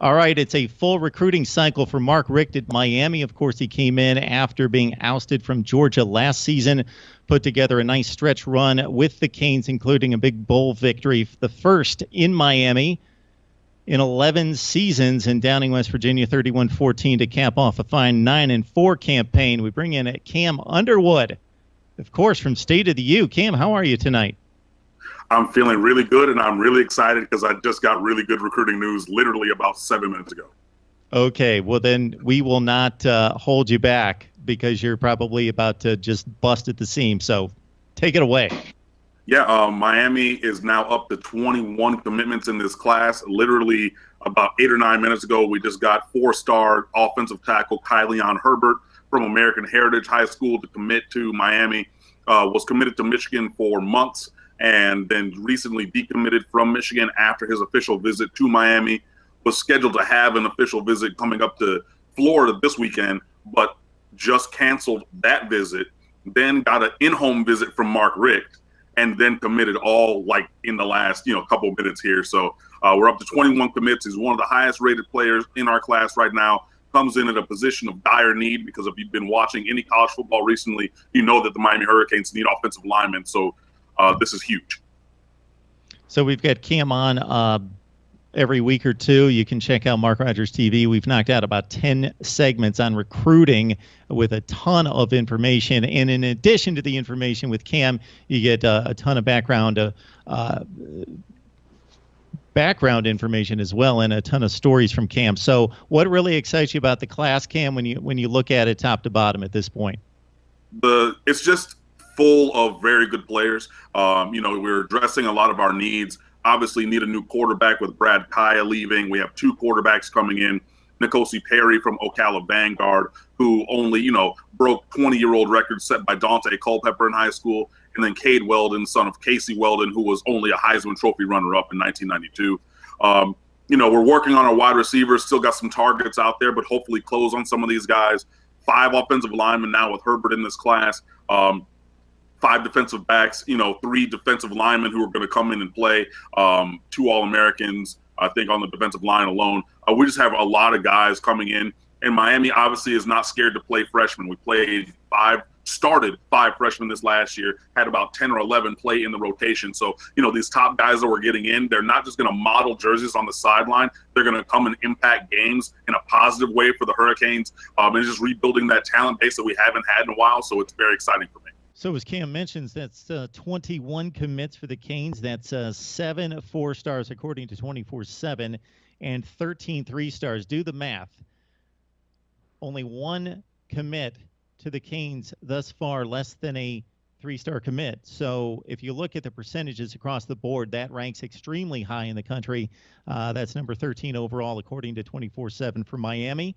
All right, it's a full recruiting cycle for Mark Richt at Miami. Of course, he came in after being ousted from Georgia last season, put together a nice stretch run with the Canes, including a big bowl victory, the first in Miami in 11 seasons in Downing, West Virginia, 31-14 to cap off a fine 9-4 campaign. We bring in Cam Underwood, of course, from State of the U. Cam, how are you tonight? I'm feeling really good, and I'm really excited because I just got really good recruiting news literally about 7 minutes ago. Okay, well then we will not hold you back because you're probably about to just bust at the seam. So take it away. Yeah, Miami is now up to 21 commitments in this class. Literally about 8 or 9 minutes ago, we just got 4-star offensive tackle Kyleon Herbert from American Heritage High School to commit to Miami. Was committed to Michigan for months and then recently decommitted from Michigan after his official visit to Miami. Was scheduled to have an official visit coming up to Florida this weekend, but just canceled that visit, then got an in-home visit from Mark Richt, and then committed all like in the last, couple of minutes here. So we're up to 21 commits. He's one of the highest rated players in our class right now. Comes in at a position of dire need because if you've been watching any college football recently, you know that the Miami Hurricanes need offensive linemen. So this is huge. So we've got Cam on every week or two. You can check out Mark Rogers TV. We've knocked out about 10 segments on recruiting with a ton of information. And in addition to the information with Cam, you get a ton of background information as well, and a ton of stories from Cam. So what really excites you about the class, Cam, when you look at it top to bottom at this point? It's just full of very good players. We're addressing a lot of our needs. Obviously need a new quarterback with Brad Kaya leaving. We have 2 quarterbacks coming in. Nkosi Perry from Ocala Vanguard, who only, broke 20-year-old records set by Dante Culpepper in high school. And then Cade Weldon, son of Casey Weldon, who was only a Heisman Trophy runner-up in 1992. We're working on our wide receivers. Still got some targets out there, but hopefully close on some of these guys. 5 offensive linemen now with Herbert in this class. 5 defensive backs, 3 defensive linemen who are going to come in and play, 2 All-Americans, I think, on the defensive line alone. We just have a lot of guys coming in. And Miami obviously is not scared to play freshmen. We started 5 freshmen this last year, had about 10 or 11 play in the rotation. So, these top guys that we're getting in, they're not just going to model jerseys on the sideline. They're going to come and impact games in a positive way for the Hurricanes, and just rebuilding that talent base that we haven't had in a while. So it's very exciting for me. So as Cam mentions, that's 21 commits for the Canes. That's 7 4-stars according to 24/7 and 13 3-stars. Do the math. Only 1 commit to the Canes thus far, less than a 3-star commit. So if you look at the percentages across the board, that ranks extremely high in the country. That's number 13 overall according to 24/7 for Miami.